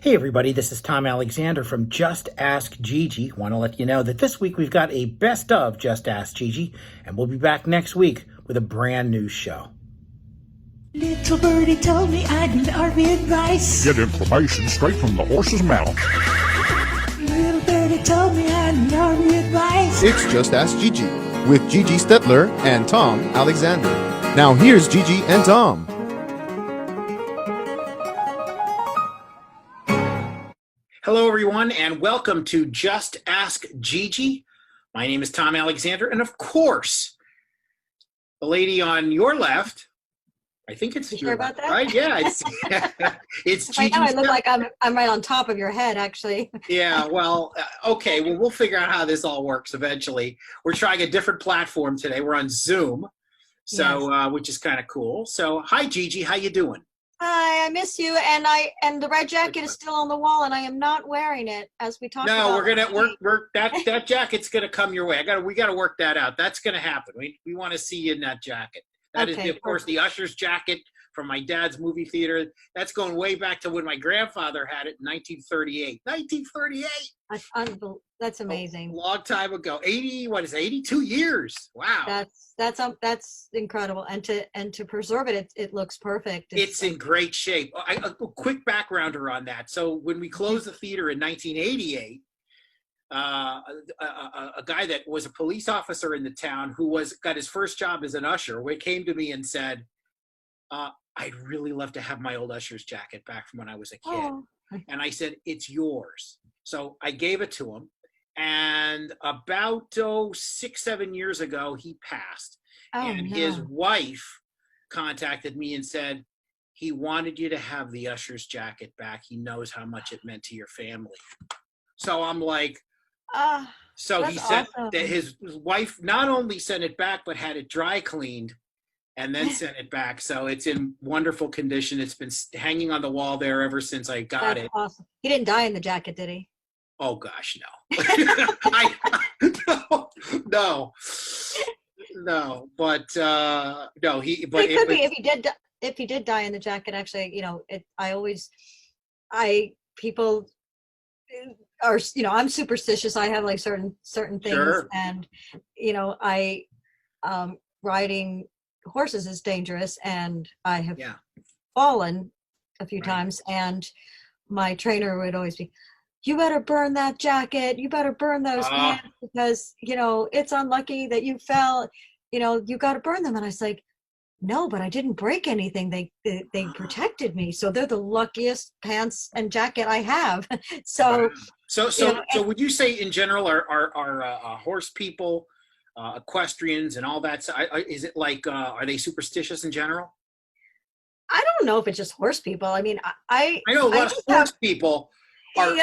Hey everybody, this is Tom Alexander from Just Ask Gigi. Want to let you know that this week we've got a best of Just Ask Gigi, and we'll be back next week with a brand new show. Little birdie told me I'd need army advice. Get information straight from the horse's mouth. Little birdie told me I'd need army advice. It's Just Ask Gigi with Gigi Stetler and Tom Alexander. Now here's Gigi and Tom. Hello everyone, and welcome to Just Ask Gigi. My name is Tom Alexander, and of course, the lady on your left, I think it's You your sure about left, that? right? Yeah, it's Right Gigi. now I look like I'm right on top of your head, actually. Yeah, well, okay. Well, we'll figure out how this all works eventually. We're trying a different platform today. We're on Zoom, so which is kind of cool. So, hi, Gigi. How you doing? Hi, I miss you, and the red jacket is still on the wall, and I am not wearing it as we talked about. No, we're gonna work that jacket's gonna come your way. We gotta work that out. That's gonna happen. We want to see you in that jacket. That is, Okay, of course, the Usher's jacket from my dad's movie theater. That's going way back to when my grandfather had it in 1938. 1938. That's amazing. A long time ago. 82 years. Wow. That's incredible, and to preserve it, it looks perfect. It's in great shape. A quick backgrounder on that. So when we closed the theater in 1988, a guy that was a police officer in the town who got his first job as an usher came to me and said, I'd really love to have my old Usher's jacket back from when I was a kid. Oh. And I said, it's yours. So I gave it to him. And about 6-7 years ago, he passed. And his wife contacted me and said, he wanted you to have the Usher's jacket back. He knows how much it meant to your family. So I'm like, so he said awesome. that his wife not only sent it back, but had it dry cleaned and then sent it back. So it's in wonderful condition. It's been hanging on the wall there ever since I got That's it. awesome. He didn't die in the jacket, did he? Oh gosh, no. no. But no, he. But It could be if he did die in the jacket. Actually, people are, I'm superstitious. I have like certain things, Sure. and riding horses is dangerous, and I have fallen a few times, and my trainer would always be, you better burn that jacket, you better burn those pants, because it's unlucky that you fell, you got to burn them. And I was like, no, but I didn't break anything. They protected me, so they're the luckiest pants and jacket I have. So would you say in general are horse people, equestrians and all that, is it like are they superstitious in general? I don't know if it's just horse people. I mean, I know a lot of horse people are,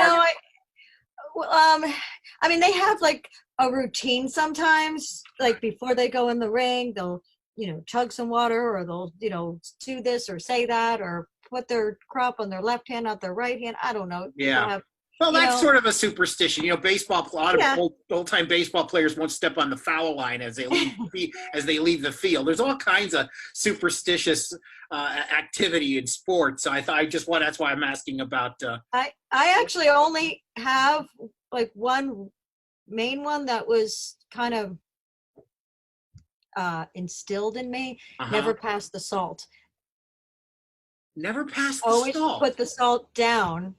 I mean, they have like a routine sometimes, like before they go in the ring, they'll chug some water, or they'll do this or say that, or put their crop on their left hand, not their right hand. I don't know. Well, that's sort of a superstition. Baseball. A lot of old-time baseball players won't step on the foul line as they leave the field. There's all kinds of superstitious activity in sports. So that's why I'm asking about. I actually only have like one main one that was kind of instilled in me. Never pass the salt. Never pass the Always salt. put the salt down.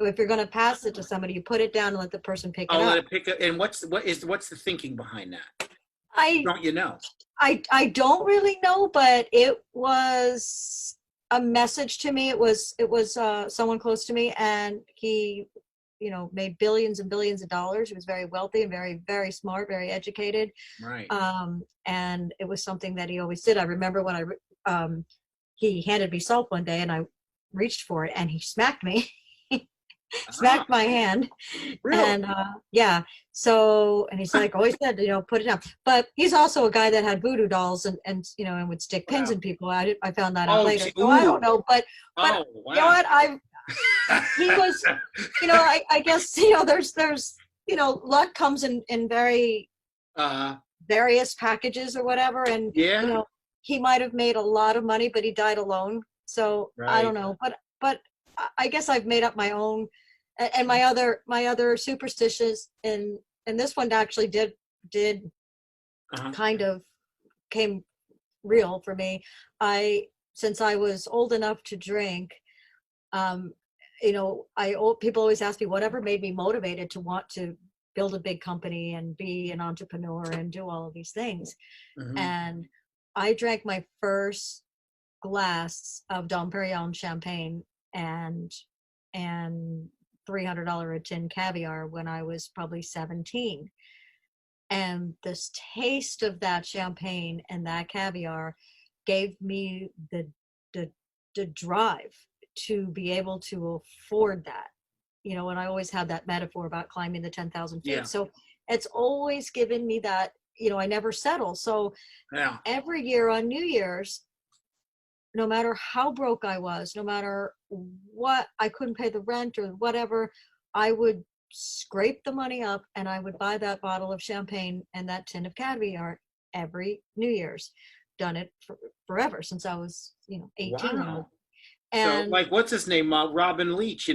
If you're going to pass it to somebody, you put it down and let the person pick it up. Let it pick up. And what's the thinking behind that? Don't you know? I don't really know, but it was a message to me. It was someone close to me, and he, made billions and billions of dollars. He was very wealthy and very, very smart, very educated. Right. And it was something that he always did. I remember when he handed me salt one day, and I reached for it, and he smacked me. Smacked my hand. Really? And so, and he's like, always said, put it down. But he's also a guy that had voodoo dolls and would stick pins in people. I found that out later. So I don't know, but you know what, he was, I guess, there's luck comes in very various packages or whatever, and he might have made a lot of money, but he died alone. So I don't know, but I guess I've made up my own, and my other superstitions, and this one actually did kind of came real for me. Since I was old enough to drink, people always ask me whatever made me motivated to want to build a big company and be an entrepreneur and do all of these things. And I drank my first glass of Dom Perignon champagne and $300 a tin caviar when I was probably 17. And this taste of that champagne and that caviar gave me the drive to be able to afford that. And I always have that metaphor about climbing the 10,000 feet. Yeah. So it's always given me that, I never settle. So every year on New Year's, no matter how broke I was, no matter what, I couldn't pay the rent or whatever, I would scrape the money up and I would buy that bottle of champagne and that tin of caviar every New Year's. Done it forever since I was 18. Wow. And so like, what's his name, Robin Leach,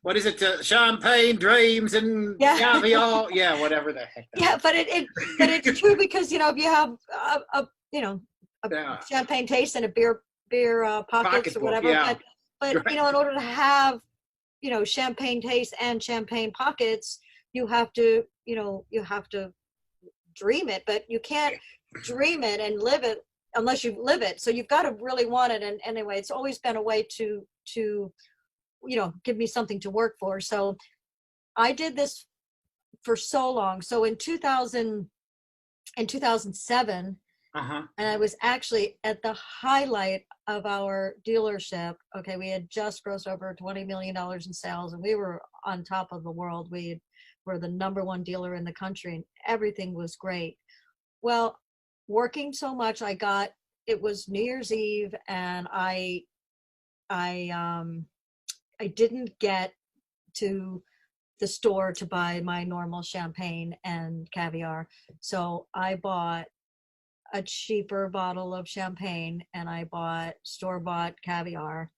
what is it, champagne dreams and caviar, whatever the heck but it's true, because if you have a champagne taste and a beer pockets or whatever, but right. In order to have champagne taste and champagne pockets, you have to dream it, but you can't dream it and live it unless you live it. So you've got to really want it. And anyway, it's always been a way to give me something to work for. So I did this for so long. So in 2007, and I was actually at the highlight of our dealership. Okay, we had just grossed over $20 million in sales, and we were on top of the world. We were the number one dealer in the country, and everything was great. Well, working so much, it was New Year's Eve, and I didn't get to the store to buy my normal champagne and caviar. So I bought a cheaper bottle of champagne and I bought store-bought caviar,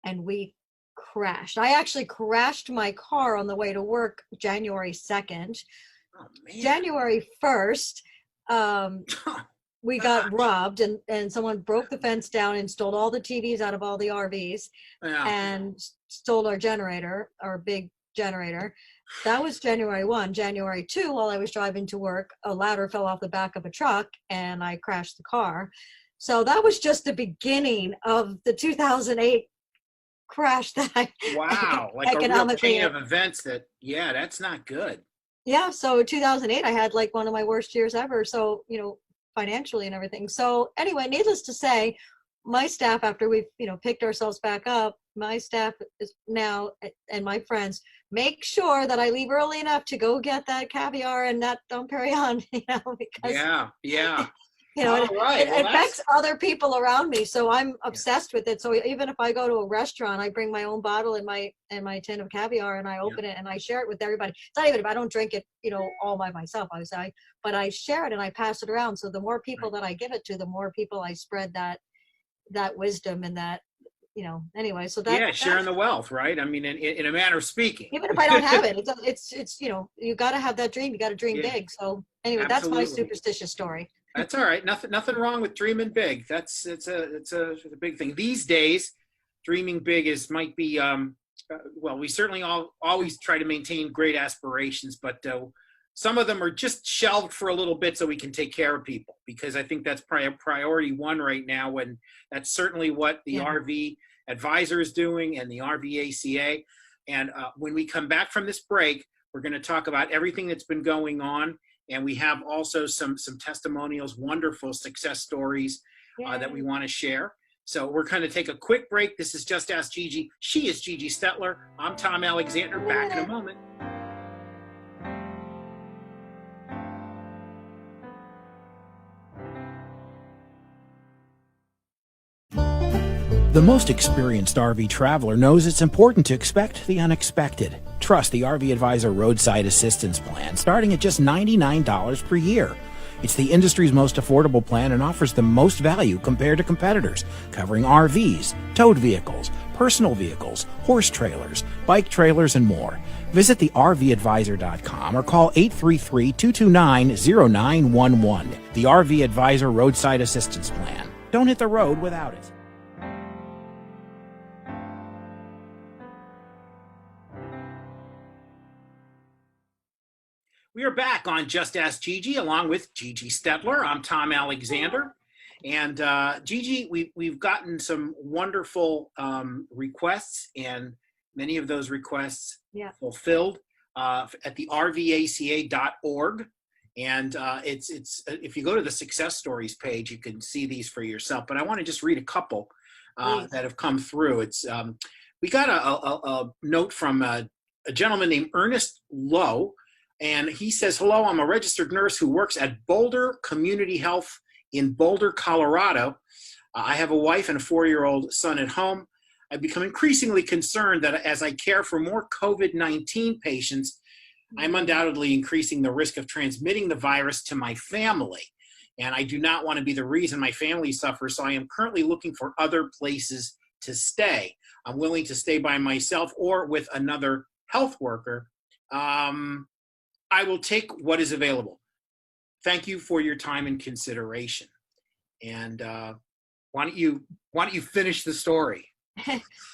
and we crashed. I actually crashed my car on the way to work January 2nd. Oh, man. January 1st, we got robbed, and someone broke the fence down and stole all the TVs out of all the RVs and stole our generator, our big generator. That was January 1. January 2, while I was driving to work, a ladder fell off the back of a truck and I crashed the car. So that was just the beginning of the 2008 crash that I like a real chain of events that's not good. Yeah, so 2008 I had like one of my worst years ever, so financially and everything. So anyway, needless to say, my staff, after we've picked ourselves back up, my staff is now, and my friends, make sure that I leave early enough to go get that caviar and that Dom Perignon, because it affects other people around me. So I'm obsessed with it. So even if I go to a restaurant, I bring my own bottle and my tin of caviar, and I open it and I share it with everybody. It's not even if I don't drink it, all by myself, but I share it and I pass it around. So the more people that I give it to, the more people I spread that wisdom and that, anyway. So sharing the wealth, right? I mean, in a manner of speaking. Even if I don't have it, it's you got to have that dream. You got to dream big. So anyway, Absolutely. That's my superstitious story. That's all right. Nothing wrong with dreaming big. It's a big thing these days. Dreaming big might be we certainly always try to maintain great aspirations, but some of them are just shelved for a little bit so we can take care of people, because I think that's priority one right now, and that's certainly what the RV advisor is doing and the RVACA. And when we come back from this break, we're going to talk about everything that's been going on. And we have also some testimonials, wonderful success stories that we want to share. So we're going to take a quick break. This is Just Ask Gigi. She is Gigi Stetler. I'm Tom Alexander. Back in a moment. The most experienced RV traveler knows it's important to expect the unexpected. Trust the RV Advisor Roadside Assistance Plan, starting at just $99 per year. It's the industry's most affordable plan and offers the most value compared to competitors, covering RVs, towed vehicles, personal vehicles, horse trailers, bike trailers, and more. Visit thervadvisor.com or call 833-229-0911. The RV Advisor Roadside Assistance Plan. Don't hit the road without it. We are back on Just Ask Gigi along with Gigi Stetler. I'm Tom Alexander. And Gigi, we've gotten some wonderful requests, and many of those requests fulfilled at the rvaca.org. And it's if you go to the success stories page, you can see these for yourself. But I want to just read a couple that have come through. It's we got a note from a gentleman named Ernest Lowe. And he says, hello, I'm a registered nurse who works at Boulder Community Health in Boulder, Colorado. I have a wife and a 4-year-old son at home. I've become increasingly concerned that as I care for more COVID-19 patients, I'm undoubtedly increasing the risk of transmitting the virus to my family. And I do not want to be the reason my family suffers, so I am currently looking for other places to stay. I'm willing to stay by myself or with another health worker. I will take what is available. Thank you for your time and consideration. And why don't you finish the story?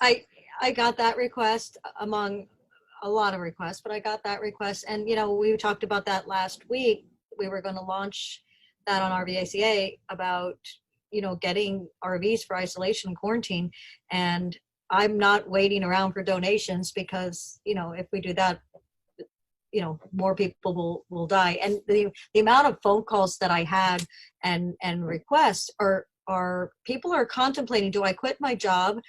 I got that request among a lot of requests, but I got that request. And, we talked about that last week. We were going to launch that on RVACA about, getting RVs for isolation and quarantine. And I'm not waiting around for donations because, if we do that, more people will die. And the amount of phone calls that I had and requests are people are contemplating, do I quit my job?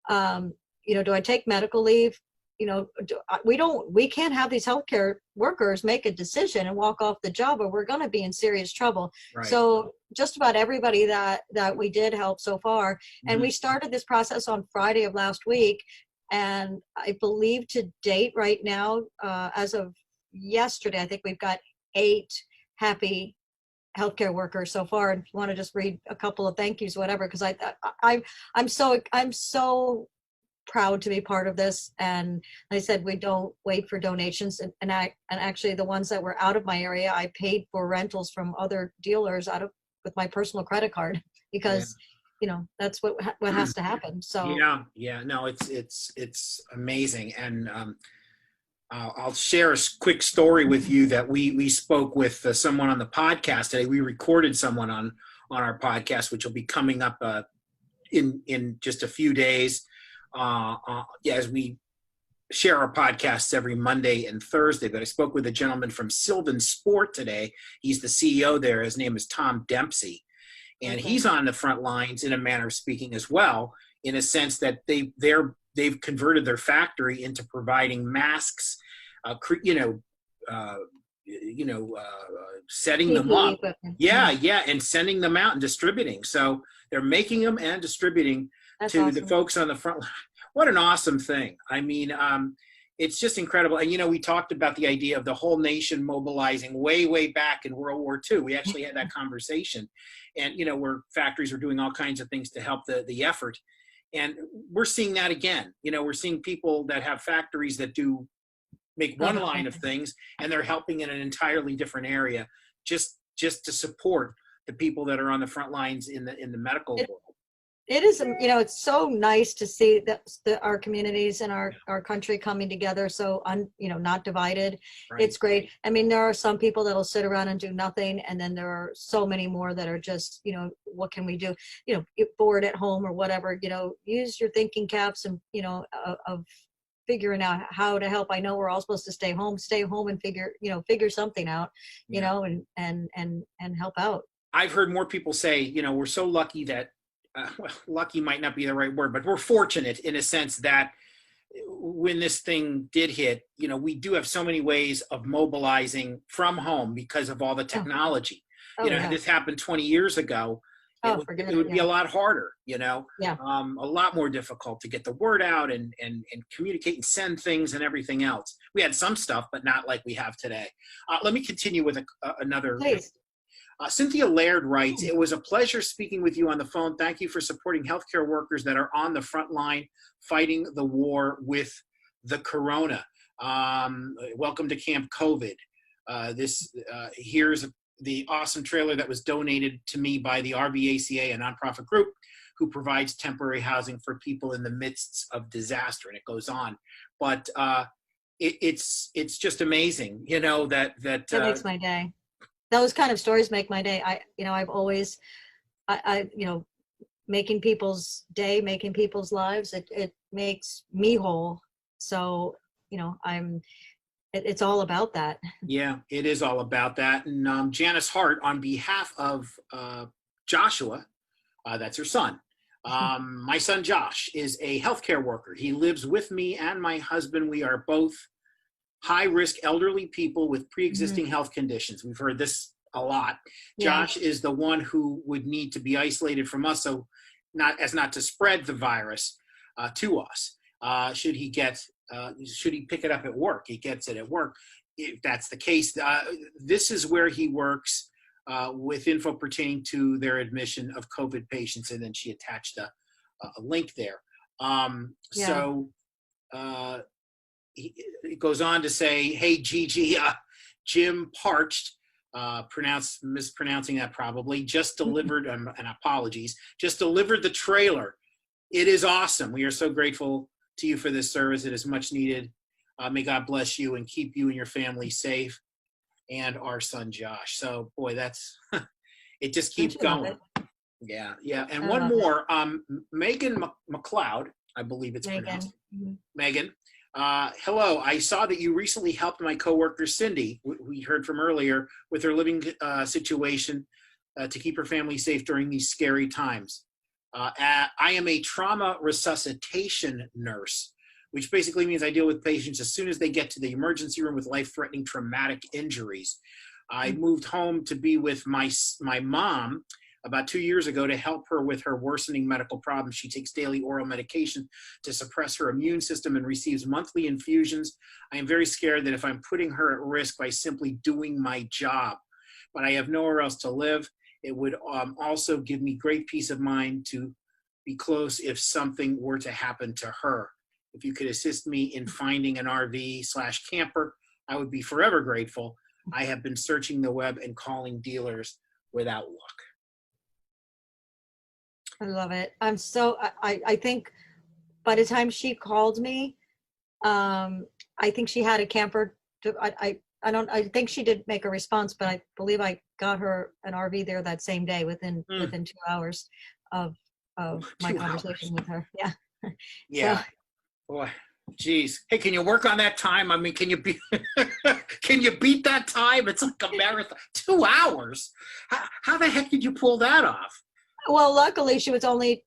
Do I take medical leave? We can't have these healthcare workers make a decision and walk off the job, or we're going to be in serious trouble. Right. So just about everybody that we did help so far. And we started this process on Friday of last week. And I believe to date right now, as of yesterday, I think we've got 8 happy healthcare workers so far. And if you want to just read a couple of thank yous, whatever, because I'm so proud to be part of this. And like I said, we don't wait for donations. And actually the ones that were out of my area, I paid for rentals from other dealers with my personal credit card because that's what has to happen. So no, it's amazing. And I'll share a quick story with you that we spoke with someone on the podcast today. We recorded someone on our podcast, which will be coming up in just a few days. As we share our podcasts every Monday and Thursday, but I spoke with a gentleman from Sylvan Sport today. He's the CEO there. His name is Tom Dempsey. And he's on the front lines in a manner of speaking as well, in a sense that they've converted their factory into providing masks, setting them up. And sending them out and distributing. So they're making them and distributing. That's to awesome. The folks on the front line. What an awesome thing. I mean, it's just incredible. And, we talked about the idea of the whole nation mobilizing way, way back in World War II. We actually had that conversation. And, where factories are doing all kinds of things to help the effort. And we're seeing that again. We're seeing people that have factories that make one line of things, and they're helping in an entirely different area just to support the people that are on the front lines in the medical world. It is, it's so nice to see our communities and our country coming together. So, not divided. Right. It's great. I mean, there are some people that'll sit around and do nothing. And then there are so many more that are just, what can we do? Bored at home or whatever, use your thinking caps and, of figuring out how to help. I know we're all supposed to stay home and figure something out, and help out. I've heard more people say, we're so lucky that, lucky might not be the right word, but we're fortunate in a sense that when this thing did hit, we do have so many ways of mobilizing from home because of all the technology. This happened 20 years ago. It would be a lot harder, a lot more difficult to get the word out and communicate and send things and everything else. We had some stuff, but not like we have today. Let me continue with another. Please. Cynthia Laird writes, it was a pleasure speaking with you on the phone. Thank you for supporting healthcare workers that are on the front line fighting the war with the corona. Welcome to Camp COVID. Here's the awesome trailer that was donated to me by the RVACA, a nonprofit group who provides temporary housing for people in the midst of disaster. And it goes on. But it's just amazing, that makes my day. Those kind of stories make my day. I've always, making people's day, making people's lives, it makes me whole. So, it's all about that. Yeah, it is all about that. And Janice Hart, on behalf of Joshua, that's her son. My son Josh is a healthcare worker. He lives with me and my husband. We are both high-risk elderly people with pre-existing health conditions. We've heard this a lot. Yeah. Josh is the one who would need to be isolated from us, so not to spread the virus to us. Should he pick it up at work? He gets it at work. If that's the case, this is where he works with info pertaining to their admission of COVID patients, and then she attached a link there. So it goes on to say, hey, Gigi, Jim Parched, mispronouncing that probably, just delivered, and apologies, just delivered the trailer. It is awesome. We are so grateful to you for this service. It is much needed. May God bless you and keep you and your family safe, and our son Josh. So boy, that's it just keeps going. Yeah. And one more, Megan McLeod, I believe it's pronounced. Megan. Hello, I saw that you recently helped my coworker Cindy, we heard from earlier, with her living situation to keep her family safe during these scary times. I am a trauma resuscitation nurse, which basically means I deal with patients as soon as they get to the emergency room with life-threatening traumatic injuries. I moved home to be with my mom about 2 years ago to help her with her worsening medical problems. She takes daily oral medication to suppress her immune system and receives monthly infusions. I am very scared that if I'm putting her at risk by simply doing my job, but I have nowhere else to live. It would also give me great peace of mind to be close if something were to happen to her. If you could assist me in finding an RV/camper, I would be forever grateful. I have been searching the web and calling dealers without luck. I love it. I think by the time she called me, I think she had a camper. I think she did make a response, but I believe I got her an RV there that same day within 2 hours of my conversation with her. Yeah. Yeah. So, boy, geez. Hey, can you work on that time? I mean, can you beat that time? It's like a marathon. 2 hours. How the heck did you pull that off? Well, luckily she was only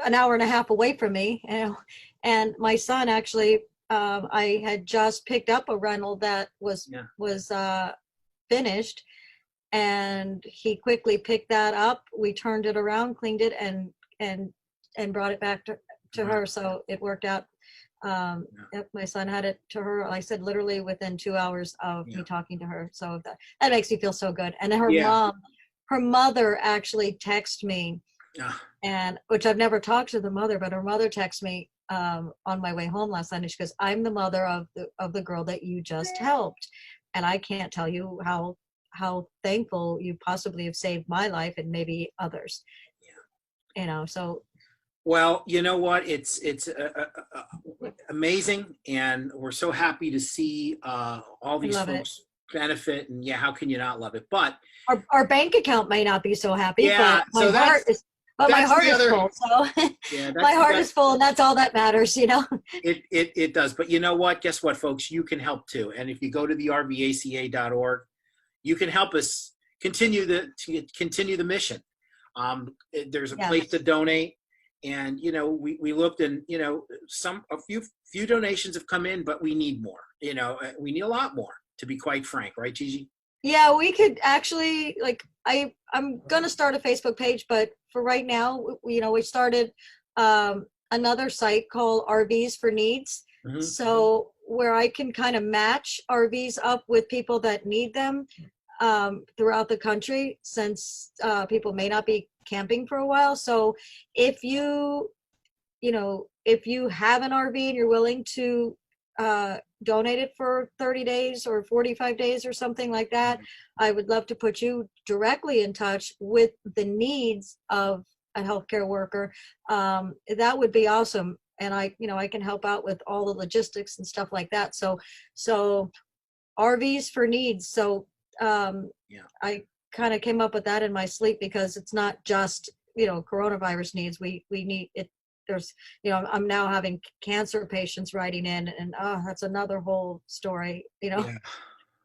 an hour and a half away from me, and my son actually, I had just picked up a rental that was finished, and he quickly picked that up. We turned it around, cleaned it, and brought it back to her. So it worked out. My son had it to her, I said, literally within 2 hours of me talking to her. So that makes me feel so good. And then her mother actually texted me, and which I've never talked to the mother, but her mother texted me on my way home last night. And she goes, I'm the mother of the girl that you just helped, and I can't tell you how thankful you possibly have saved my life and maybe others. So. Well, you know what? It's amazing, and we're so happy to see all these folks benefit. And how can you not love it? But our bank account may not be so happy. But my heart is full. So my heart is full, and that's all that matters. It does. But you know what? Guess what, folks? You can help too. And if you go to the rvaca.org, you can help us continue the mission. There's a place to donate. And, we looked, and, a few donations have come in, but we need more. We need a lot more, to be quite frank. Right, Gigi? Yeah, we could actually, I'm going to start a Facebook page, but for right now, we started another site called RVs for Needs. So where I can kind of match RVs up with people that need them. throughout the country, since people may not be camping for a while. So if you have an RV and you're willing to donate it for 30 days or 45 days or something like that, I would love to put you directly in touch with the needs of a healthcare worker. That would be awesome. And I can help out with all the logistics and stuff like that. So RVs for needs. So I kind of came up with that in my sleep, because it's not just, coronavirus needs. We need it. There's, I'm now having cancer patients writing in, and that's another whole story,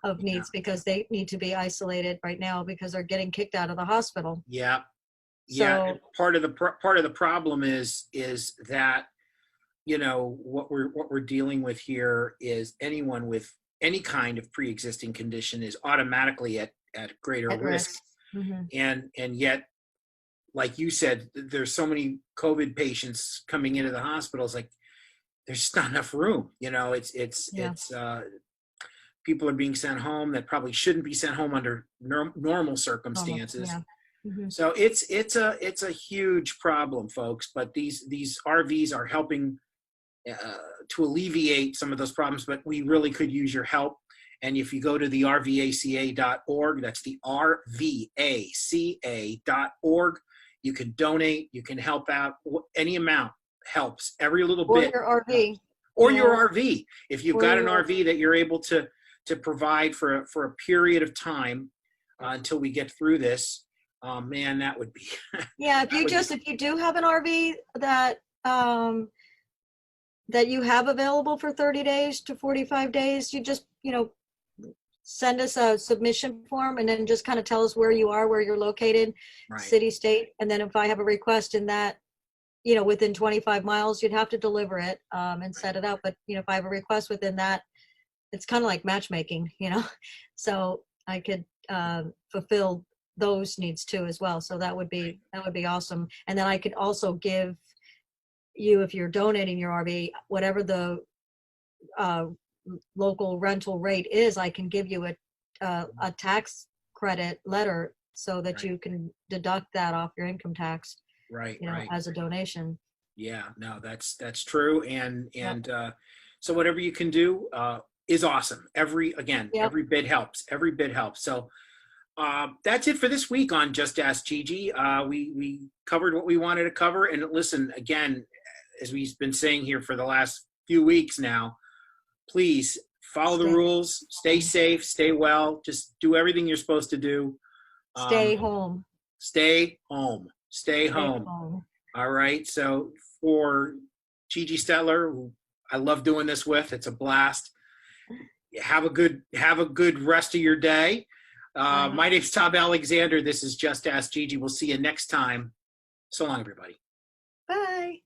of needs, because they need to be isolated right now because they're getting kicked out of the hospital. Yeah. Yeah. So, part of the problem is that, what we're dealing with here is anyone with any kind of pre-existing condition is automatically at greater risk. Mm-hmm. And yet, like you said, there's so many COVID patients coming into the hospitals, like there's just not enough room. It's people are being sent home that probably shouldn't be sent home under normal circumstances. Yeah. Mm-hmm. So it's a huge problem, folks, but these RVs are helping to alleviate some of those problems, but we really could use your help. And if you go to the rvaca.org, that's the rvaca.org, you can donate, you can help out. Any amount helps. Every little bit. Or your RV. Or your RV. If you've got an RV that you're able to provide for a period of time until we get through this, man, that would be. Yeah, if you do have an RV that that you have available for 30 days to 45 days, you just, send us a submission form, and then just kind of tell us where you are, where you're located, Right. city, state. And then if I have a request in that, within 25 miles, you'd have to deliver it and set it up. But, if I have a request within that, it's kind of like matchmaking, so I could fulfill those needs too as well. So that would be awesome. And then I could also give you, if you're donating your RV, whatever the local rental rate is, I can give you a tax credit letter so that you can deduct that off your income tax, Right. as a donation. Yeah, no, that's true. And so whatever you can do is awesome. Every bit helps. Every bit helps. So that's it for this week on Just Ask Gigi. We covered what we wanted to cover. And listen, again, as we've been saying here for the last few weeks now, please follow the rules, stay safe, stay well, just do everything you're supposed to do. Stay home. Stay home. Stay home. All right. So for Gigi Stetler, who I love doing this with, it's a blast. Have a good rest of your day. My name's Tom Alexander. This is Just Ask Gigi. We'll see you next time. So long, everybody. Bye.